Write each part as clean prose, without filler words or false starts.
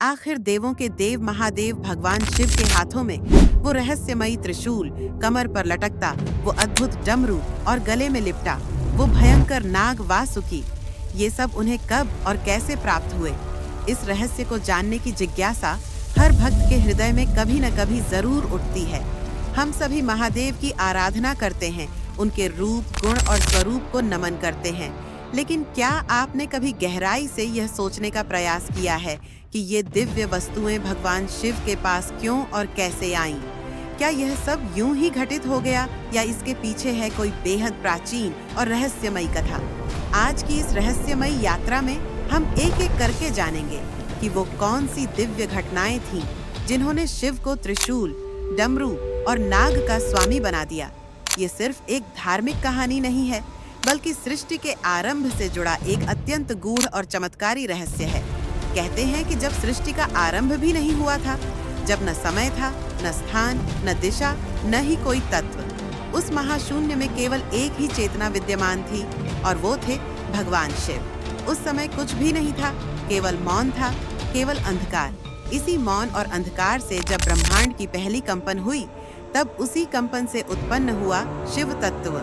आखिर देवों के देव महादेव भगवान शिव के हाथों में वो रहस्यमयी त्रिशूल, कमर पर लटकता वो अद्भुत डमरू और गले में लिपटा वो भयंकर नाग वासुकी, ये सब उन्हें कब और कैसे प्राप्त हुए? इस रहस्य को जानने की जिज्ञासा हर भक्त के हृदय में कभी न कभी जरूर उठती है। हम सभी महादेव की आराधना करते हैं, उनके रूप, गुण और स्वरूप को नमन करते हैं, लेकिन क्या आपने कभी गहराई से यह सोचने का प्रयास किया है कि ये दिव्य वस्तुएं भगवान शिव के पास क्यों और कैसे आईं? क्या यह सब यूं ही घटित हो गया या इसके पीछे है कोई बेहद प्राचीन और रहस्यमयी कथा? आज की इस रहस्यमयी यात्रा में हम एक एक करके जानेंगे कि वो कौन सी दिव्य घटनाएं थीं जिन्होंने शिव को त्रिशूल, डमरू और नाग का स्वामी बना दिया। ये सिर्फ एक धार्मिक कहानी नहीं है, बल्कि सृष्टि के आरंभ से जुड़ा एक अत्यंत गूढ़ और चमत्कारी रहस्य है। कहते हैं कि जब सृष्टि का आरंभ भी नहीं हुआ था, जब न समय था, न स्थान, न दिशा, न ही कोई तत्व, उस महाशून्य में केवल एक ही चेतना विद्यमान थी और वो थे भगवान शिव। उस समय कुछ भी नहीं था, केवल मौन था, केवल अंधकार। इसी मौन और अंधकार से जब ब्रह्मांड की पहली कंपन हुई, तब उसी कंपन से उत्पन्न हुआ शिव तत्व।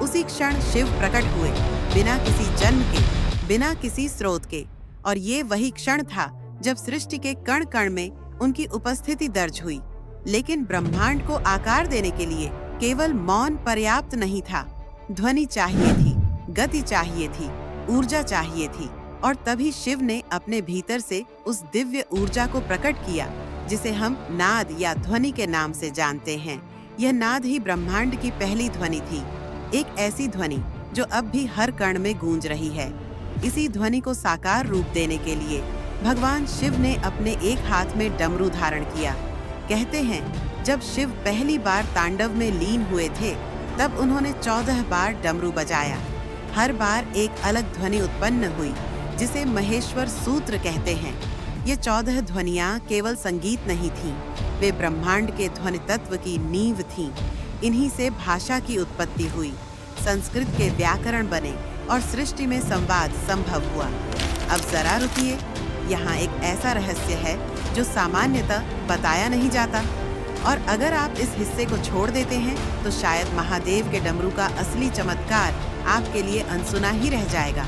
उसी क्षण शिव प्रकट हुए, बिना किसी जन्म के, बिना किसी स्रोत के। और ये वही क्षण था जब सृष्टि के कण कण में उनकी उपस्थिति दर्ज हुई। लेकिन ब्रह्मांड को आकार देने के लिए केवल मौन पर्याप्त नहीं था, ध्वनि चाहिए थी, गति चाहिए थी, ऊर्जा चाहिए थी। और तभी शिव ने अपने भीतर से उस दिव्य ऊर्जा को प्रकट किया, जिसे हम नाद या ध्वनि के नाम से जानते हैं। यह नाद ही ब्रह्मांड की पहली ध्वनि थी, एक ऐसी ध्वनि जो अब भी हर कण में गूंज रही है। इसी ध्वनि को साकार रूप देने के लिए भगवान शिव ने अपने एक हाथ में डमरू धारण किया। कहते हैं जब शिव पहली बार तांडव में लीन हुए थे, तब उन्होंने 14 बार डमरू बजाया। हर बार एक अलग ध्वनि उत्पन्न हुई, जिसे महेश्वर सूत्र कहते हैं। ये 14 ध्वनियाँ केवल संगीत नहीं थीं, वे ब्रह्मांड के ध्वनि तत्व की नींव थीं। इन्हीं से भाषा की उत्पत्ति हुई, संस्कृत के व्याकरण बने और सृष्टि में संवाद संभव हुआ। अब जरा रुकिए, यहाँ एक ऐसा रहस्य है जो सामान्यतः बताया नहीं जाता, और अगर आप इस हिस्से को छोड़ देते हैं तो शायद महादेव के डमरू का असली चमत्कार आपके लिए अनसुना ही रह जाएगा।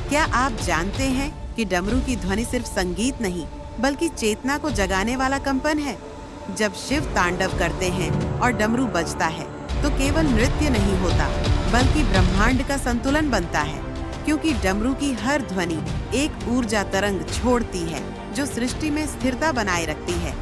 क्या आप जानते हैं कि डमरू की ध्वनि सिर्फ संगीत नहीं, बल्कि चेतना को जगाने वाला कंपन है? जब शिव तांडव करते हैं और डमरू बजता है, तो केवल नृत्य नहीं होता, बल्कि ब्रह्मांड का संतुलन बनता है, क्योंकि डमरू की हर ध्वनि एक ऊर्जा तरंग छोड़ती है जो सृष्टि में स्थिरता बनाए रखती है।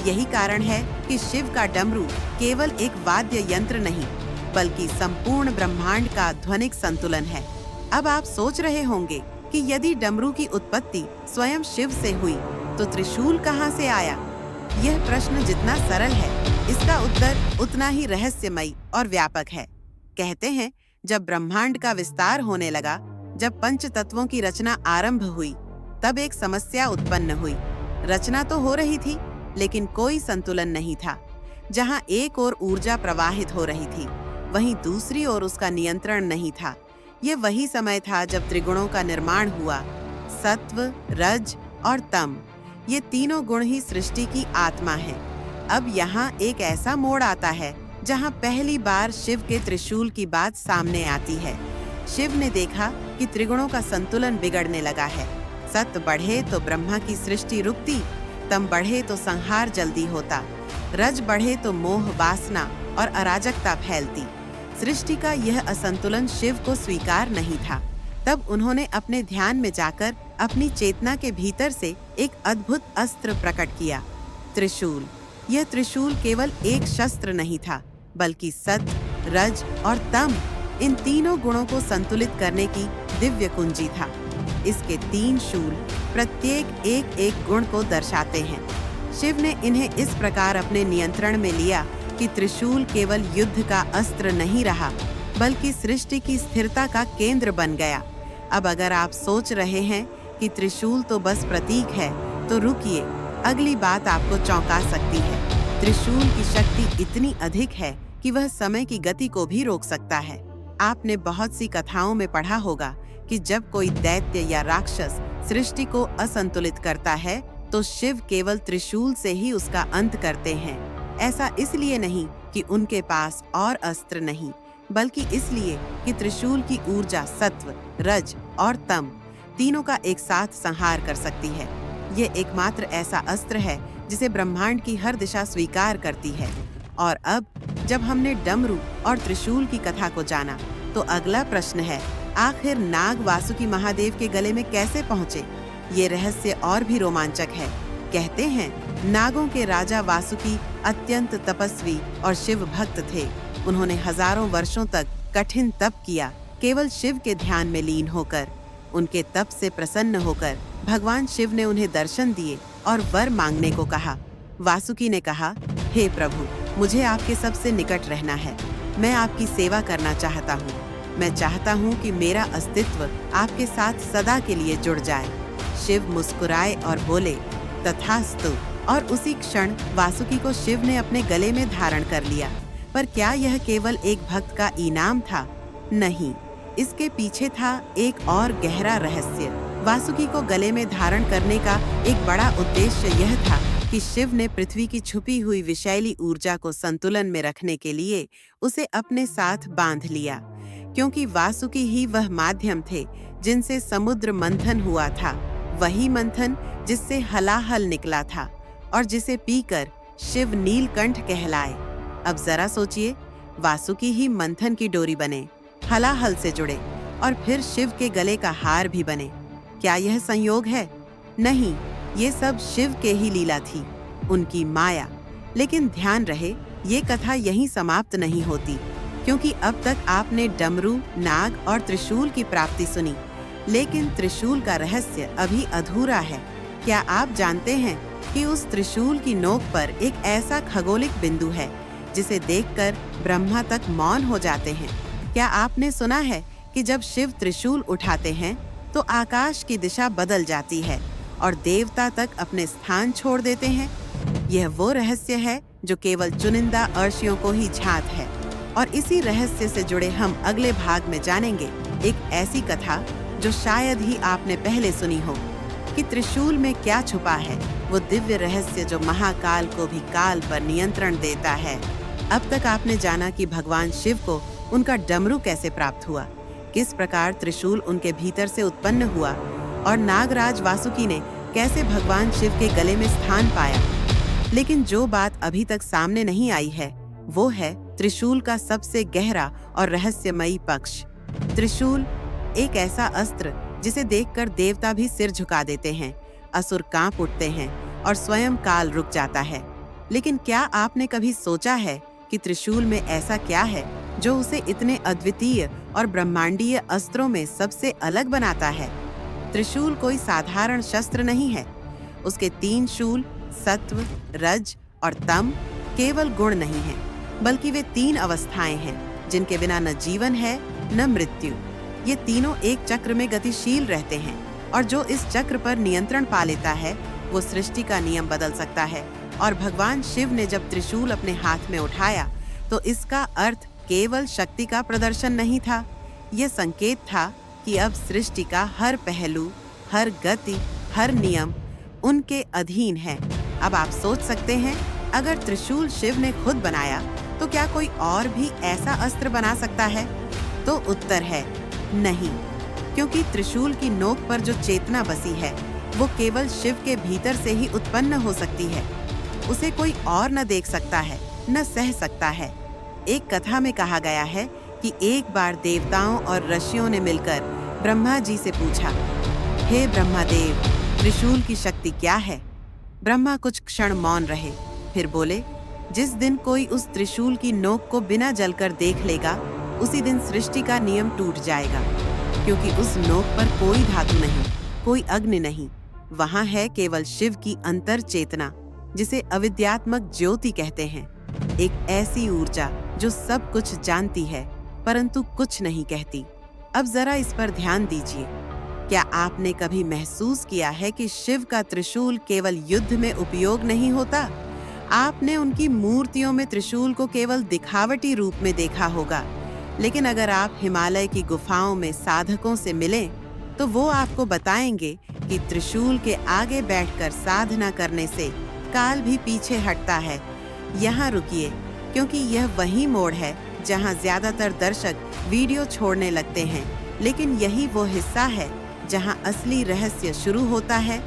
यही कारण है कि शिव का डमरू केवल एक वाद्य यंत्र नहीं, बल्कि संपूर्ण ब्रह्मांड का ध्वनिक संतुलन है। अब आप सोच रहे होंगे कि यदि डमरू की उत्पत्ति स्वयं शिव से हुई, तो त्रिशूल कहाँ से आया? यह प्रश्न जितना सरल है, इसका उत्तर उतना ही रहस्यमयी और व्यापक है। कहते हैं जब ब्रह्मांड का विस्तार होने लगा, जब पंच तत्वों की रचना आरंभ हुई, तब एक समस्या उत्पन्न हुई। रचना तो हो रही थी, लेकिन कोई संतुलन नहीं था। जहाँ एक ओर ऊर्जा प्रवाहित हो रही थी, वहीं दूसरी ओर उसका नियंत्रण नहीं था। ये वही समय था जब त्रिगुणों का निर्माण हुआ। सत्व, रज और तम, ये तीनों गुण ही सृष्टि की आत्मा हैं। अब यहाँ एक ऐसा मोड़ आता है जहाँ पहली बार शिव के त्रिशूल की बात सामने आती है। शिव ने देखा कि त्रिगुणों का संतुलन बिगड़ने लगा है। सत्व बढ़े तो ब्रह्मा की सृष्टि रुकती, तम बढ़े तो संहार जल्दी होता, रज बढ़े तो मोह, वासना और अराजकता फैलती। सृष्टि का यह असंतुलन शिव को स्वीकार नहीं था। तब उन्होंने अपने ध्यान में जाकर अपनी चेतना के भीतर से एक अद्भुत अस्त्र प्रकट किया, त्रिशूल। यह त्रिशूल केवल एक शस्त्र नहीं था, बल्कि सत्व, रज और तम, इन तीनों गुणों को संतुलित करने की दिव्य कुंजी था। इसके 3 शूल प्रत्येक एक एक गुण को दर्शाते हैं। शिव ने इन्हें इस प्रकार अपने नियंत्रण में लिया कि त्रिशूल केवल युद्ध का अस्त्र नहीं रहा, बल्कि सृष्टि की स्थिरता का केंद्र बन गया। अब अगर आप सोच रहे हैं कि त्रिशूल तो बस प्रतीक है, तो रुकिए, अगली बात आपको चौंका सकती है। त्रिशूल की शक्ति इतनी अधिक है कि वह समय की गति को भी रोक सकता है। आपने बहुत सी कथाओं में पढ़ा होगा कि जब कोई दैत्य या राक्षस सृष्टि को असंतुलित करता है, तो शिव केवल त्रिशूल से ही उसका अंत करते हैं। ऐसा इसलिए नहीं कि उनके पास और अस्त्र नहीं, बल्कि इसलिए कि त्रिशूल की ऊर्जा सत्व, रज और तम तीनों का एक साथ संहार कर सकती है। ये एकमात्र ऐसा अस्त्र है जिसे ब्रह्मांड की हर दिशा स्वीकार करती है। और अब जब हमने डमरू और त्रिशूल की कथा को जाना, तो अगला प्रश्न है, आखिर नाग वासुकी महादेव के गले में कैसे पहुंचे? ये रहस्य और भी रोमांचक है। कहते हैं नागों के राजा वासुकी अत्यंत तपस्वी और शिव भक्त थे। उन्होंने हजारों वर्षों तक कठिन तप किया, केवल शिव के ध्यान में लीन होकर। उनके तप से प्रसन्न होकर भगवान शिव ने उन्हें दर्शन दिए और वर मांगने को कहा। वासुकी ने कहा, हे प्रभु, मुझे आपके सबसे निकट रहना है। मैं आपकी सेवा करना चाहता हूँ। मैं चाहता हूँ कि मेरा अस्तित्व आपके साथ सदा के लिए जुड़ जाए। शिव मुस्कुराए और बोले, तथास्तु। और उसी क्षण वासुकी को शिव ने अपने गले में धारण कर लिया। पर क्या यह केवल एक भक्त का इनाम था? नहीं, इसके पीछे था एक और गहरा रहस्य। वासुकी को गले में धारण करने का एक बड़ा उद्देश्य यह था कि शिव ने पृथ्वी की छुपी हुई विषैली ऊर्जा को संतुलन में रखने के लिए उसे अपने साथ बांध लिया, क्योंकि वासुकी ही वह माध्यम थे जिनसे समुद्र मंथन हुआ था, वही मंथन जिससे हलाहल निकला था और जिसे पीकर शिव नीलकंठ कहलाए। अब जरा सोचिए, वासुकी ही मंथन की डोरी बने, हलाहल से जुड़े और फिर शिव के गले का हार भी बने। क्या यह संयोग है? नहीं, ये सब शिव के ही लीला थी, उनकी माया। लेकिन ध्यान रहे, ये कथा यहीं समाप्त नहीं होती, क्योंकि अब तक आपने डमरू, नाग और त्रिशूल की प्राप्ति सुनी, लेकिन त्रिशूल का रहस्य अभी अधूरा है। क्या आप जानते हैं कि उस त्रिशूल की नोक पर एक ऐसा खगोलिक बिंदु है जिसे देखकर ब्रह्मा तक मौन हो जाते हैं? क्या आपने सुना है कि जब शिव त्रिशूल उठाते हैं तो आकाश की दिशा बदल जाती है और देवता तक अपने स्थान छोड़ देते हैं? यह वो रहस्य है जो केवल चुनिंदा अर्षियों को ही झांत है। और इसी रहस्य से जुड़े हम अगले भाग में जानेंगे एक ऐसी कथा जो शायद ही आपने पहले सुनी हो, कि त्रिशूल में क्या छुपा है, वो दिव्य रहस्य जो महाकाल को भी काल पर नियंत्रण देता है। अब तक आपने जाना कि भगवान शिव को उनका डमरू कैसे प्राप्त हुआ, किस प्रकार त्रिशूल उनके भीतर से उत्पन्न हुआ और नागराज वासुकी ने कैसे भगवान शिव के गले में स्थान पाया। लेकिन जो बात अभी तक सामने नहीं आई है, वो है त्रिशूल का सबसे गहरा और रहस्यमयी पक्ष। त्रिशूल एक ऐसा अस्त्र जिसे देखकर देवता भी सिर झुका देते हैं, असुर कांप उठते हैं और स्वयं काल रुक जाता है। लेकिन क्या आपने कभी सोचा है कि त्रिशूल में ऐसा क्या है जो उसे इतने अद्वितीय और ब्रह्मांडीय अस्त्रों में सबसे अलग बनाता है? त्रिशूल कोई साधारण शस्त्र नहीं है। उसके 3 शूल, सत्व, रज और तम केवल गुण नहीं हैं, बल्कि वे 3 अवस्थाएं हैं जिनके बिना न जीवन है न मृत्यु। ये तीनों एक चक्र में गतिशील रहते हैं और जो इस चक्र पर नियंत्रण पा लेता है वो सृष्टि का नियम बदल सकता है। और भगवान शिव ने जब त्रिशूल अपने हाथ में उठाया तो इसका अर्थ केवल शक्ति का प्रदर्शन नहीं था, यह संकेत था कि अब सृष्टि का हर पहलू, हर गति, हर नियम उनके अधीन है। अब आप सोच सकते हैं, अगर त्रिशूल शिव ने खुद बनाया तो क्या कोई और भी ऐसा अस्त्र बना सकता है? तो उत्तर है नहीं, क्योंकि त्रिशूल की नोक पर जो चेतना बसी है वो केवल शिव के भीतर से ही उत्पन्न हो सकती है। उसे कोई और न देख सकता है, न सह सकता है। एक कथा में कहा गया है कि एक बार देवताओं और ऋषियों ने मिलकर ब्रह्मा जी से पूछा, हे ब्रह्मदेव, त्रिशूल की शक्ति क्या है? ब्रह्मा कुछ क्षण मौन रहे, फिर बोले, जिस दिन कोई उस त्रिशूल की नोक को बिना जलकर देख लेगा, उसी दिन सृष्टि का नियम टूट जाएगा, क्योंकि उस नोक पर कोई धातु नहीं, कोई अग्नि नहीं। वहां है केवल शिव की अंतर चेतना, जिसे अविद्यात्मक ज्योति कहते हैं। एक ऐसी ऊर्जा जो सब कुछ जानती है परंतु कुछ नहीं कहती। अब जरा इस पर ध्यान दीजिए। क्या आपने कभी महसूस किया है कि शिव का त्रिशूल केवल युद्ध में उपयोग नहीं होता? आपने उनकी मूर्तियों में त्रिशूल को केवल दिखावटी रूप में देखा होगा, लेकिन अगर आप हिमालय की गुफाओं में साधकों से मिलें तो वो आपको बताएंगे कि त्रिशूल के आगे बैठकर साधना करने से काल भी पीछे हटता है। यहाँ रुकिए, क्योंकि यह वही मोड़ है जहाँ ज्यादातर दर्शक वीडियो छोड़ने लगते हैं, लेकिन यही वो हिस्सा है जहाँ असली रहस्य शुरू होता है।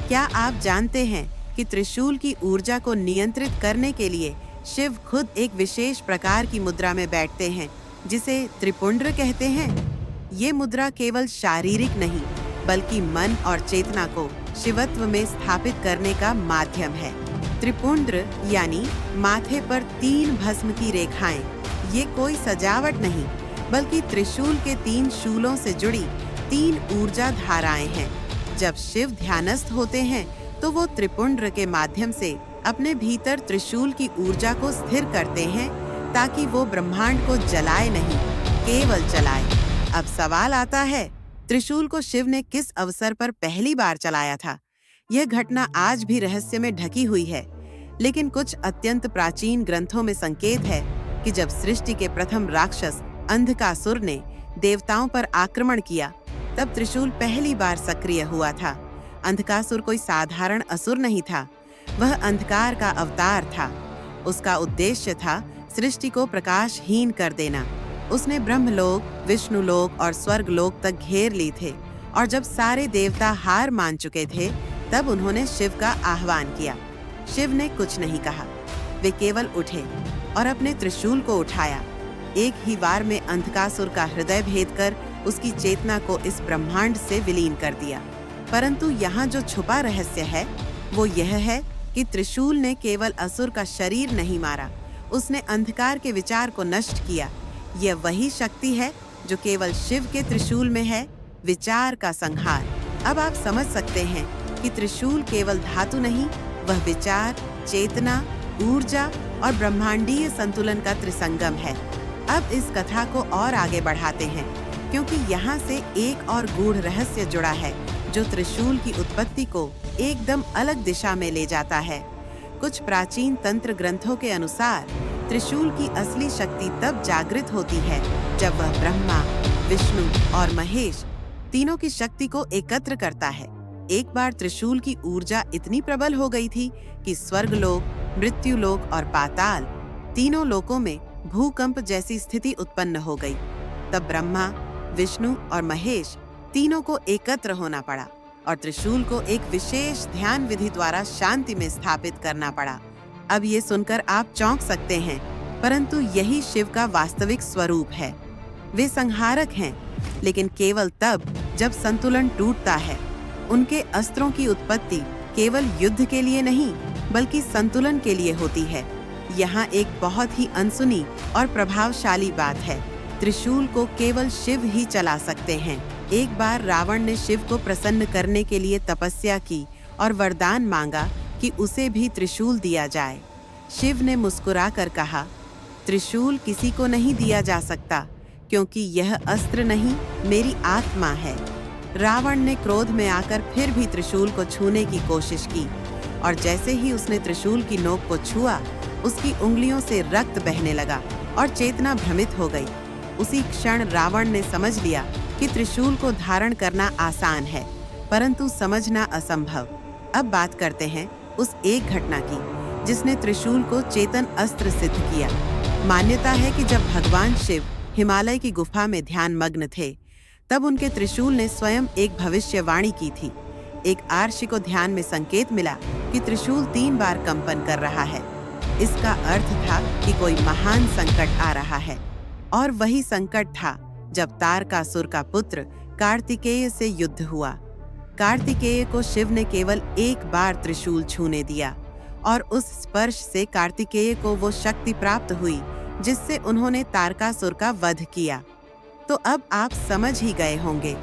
क्या आप जानते हैं कि त्रिशूल की ऊर्जा को नियंत्रित करने के लिए शिव खुद एक विशेष प्रकार की मुद्रा में बैठते हैं, जिसे त्रिपुंड्र कहते हैं। ये मुद्रा केवल शारीरिक नहीं, बल्कि मन और चेतना को शिवत्व में स्थापित करने का माध्यम है। त्रिपुंड्र यानी माथे पर 3 भस्म की रेखाएं, ये कोई सजावट नहीं, बल्कि त्रिशूल के 3 शूलों से जुड़ी 3 ऊर्जा धाराएं हैं। जब शिव ध्यानस्थ होते हैं तो वो त्रिपुंड्र के माध्यम से अपने भीतर त्रिशूल की ऊर्जा को स्थिर करते हैं, ताकि वो ब्रह्मांड को जलाए नहीं, केवल चलाए। अब सवाल आता है, त्रिशूल को शिव ने किस अवसर पर पहली बार चलाया था? यह घटना आज भी रहस्य में ढकी हुई है, लेकिन कुछ अत्यंत प्राचीन ग्रंथों में संकेत है कि जब सृष्टि के प्रथम राक्षस अंधकासुर ने देवताओं पर आक्रमण किया, तब त्रिशूल पहली बार सक्रिय हुआ था। अंधकासुर कोई साधारण असुर नहीं था, वह अंधकार का अवतार था। उसका उद्देश्य था सृष्टि को प्रकाशहीन कर देना। उसने ब्रह्मलोक, विष्णुलोक और स्वर्गलोक तक घेर ली थे, और जब सारे देवता हार मान चुके थे, तब उन्होंने शिव का आह्वान किया। शिव ने कुछ नहीं कहा, वे केवल उठे और अपने त्रिशूल को उठाया। एक ही बार में अंधकासुर का हृदय भेद कर उसकी चेतना को इस ब्रह्मांड से विलीन कर दिया। परंतु यहाँ जो छुपा रहस्य है, वो यह है कि त्रिशूल ने केवल असुर का शरीर नहीं मारा, उसने अंधकार के विचार को नष्ट किया। यह वही शक्ति है जो केवल शिव के त्रिशूल में है, विचार का संहार। अब आप समझ सकते हैं कि त्रिशूल केवल धातु नहीं, वह विचार, चेतना, ऊर्जा और ब्रह्मांडीय संतुलन का त्रिसंगम है। अब इस कथा को और आगे बढ़ाते हैं, क्योंकि यहाँ से एक और गूढ़ रहस्य जुड़ा है जो त्रिशूल की उत्पत्ति को एकदम अलग दिशा में ले जाता है। कुछ प्राचीन तंत्र ग्रंथों के अनुसार त्रिशूल की असली शक्ति तब जागृत होती है जब वह ब्रह्मा, विष्णु और महेश तीनों की शक्ति को एकत्र करता है। एक बार त्रिशूल की ऊर्जा इतनी प्रबल हो गई थी कि स्वर्गलोक, मृत्युलोक और पाताल तीनों लोकों में भूकंप जैसी स्थिति उत्पन्न हो गई। तब ब्रह्मा, विष्णु और महेश तीनों को एकत्र होना पड़ा और त्रिशूल को एक विशेष ध्यान विधि द्वारा शांति में स्थापित करना पड़ा। अब ये सुनकर आप चौंक सकते हैं, परंतु यही शिव का वास्तविक स्वरूप है। वे संहारक हैं, लेकिन केवल तब जब संतुलन टूटता है। उनके अस्त्रों की उत्पत्ति केवल युद्ध के लिए नहीं, बल्कि संतुलन के लिए होती है। यहाँ एक बहुत ही अनसुनी और प्रभावशाली बात है, त्रिशूल को केवल शिव ही चला सकते हैं। एक बार रावण ने शिव को प्रसन्न करने के लिए तपस्या की और वरदान मांगा कि उसे भी त्रिशूल दिया जाए। शिव ने मुस्कुराकर कहा, त्रिशूल किसी को नहीं दिया जा सकता, क्योंकि यह अस्त्र नहीं, मेरी आत्मा है। रावण ने क्रोध में आकर फिर भी त्रिशूल को छूने की कोशिश की, और जैसे ही उसने त्रिशूल की नोक को छुआ, उसकी उंगलियों से रक्त बहने लगा और चेतना भ्रमित हो गई। उसी क्षण रावण ने समझ लिया कि त्रिशूल को धारण करना आसान है, परंतु समझना असंभव। अब बात करते हैं उस एक घटना की जिसने त्रिशूल को चेतन अस्त्र सिद्ध किया। मान्यता है कि जब भगवान शिव हिमालय की गुफा में ध्यान मग्न थे, तब उनके त्रिशूल ने स्वयं एक भविष्यवाणी की थी। एक आर्षि को ध्यान में संकेत मिला कि त्रिशूल 3 बार कंपन कर रहा है। इसका अर्थ था कि कोई महान संकट आ रहा है, और वही संकट था जब तारकासुर का पुत्र कार्तिकेय से युद्ध हुआ। कार्तिकेय को शिव ने केवल एक बार त्रिशूल छूने दिया, और उस स्पर्श से कार्तिकेय को वो शक्ति प्राप्त हुई जिससे उन्होंने तारकासुर का वध किया। तो अब आप समझ ही गए होंगे,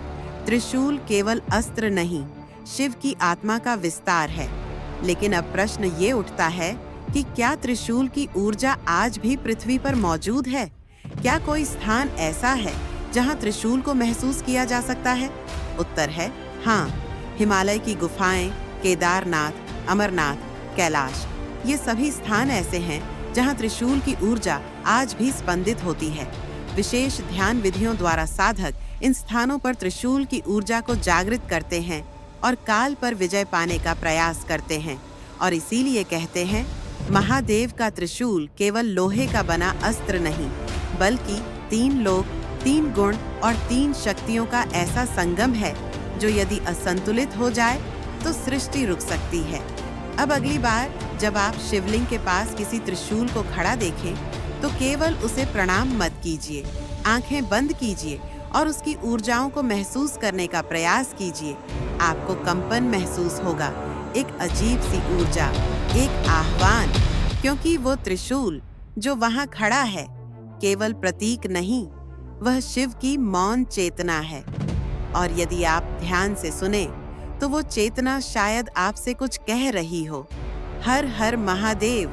त्रिशूल केवल अस्त्र नहीं, शिव की आत्मा का विस्तार है। लेकिन अब प्रश्न ये उठता है कि क्या त्रिशूल की ऊर्जा आज भी पृथ्वी पर मौजूद है? क्या कोई स्थान ऐसा है जहां त्रिशूल को महसूस किया जा सकता है? उत्तर है हाँ। हिमालय की गुफाएं, केदारनाथ, अमरनाथ, कैलाश, ये सभी स्थान ऐसे हैं जहां त्रिशूल की ऊर्जा आज भी स्पंदित होती है। विशेष ध्यान विधियों द्वारा साधक इन स्थानों पर त्रिशूल की ऊर्जा को जागृत करते हैं और काल पर विजय पाने का प्रयास करते हैं। और इसीलिए कहते हैं, महादेव का त्रिशूल केवल लोहे का बना अस्त्र नहीं, बल्कि 3 लोक, 3 गुण और 3 शक्तियों का ऐसा संगम है जो यदि असंतुलित हो जाए तो सृष्टि रुक सकती है। अब अगली बार जब आप शिवलिंग के पास किसी त्रिशूल को खड़ा देखें तो केवल उसे प्रणाम मत कीजिए, आंखें बंद कीजिए और उसकी ऊर्जाओं को महसूस करने का प्रयास कीजिए। आपको कंपन महसूस होगा, एक अजीब सी ऊर्जा, एक आह्वान, क्योंकि वो त्रिशूल जो वहां खड़ा है केवल प्रतीक नहीं, वह शिव की मौन चेतना है। और यदि आप ध्यान से सुने तो वो चेतना शायद आपसे कुछ कह रही हो। हर हर महादेव।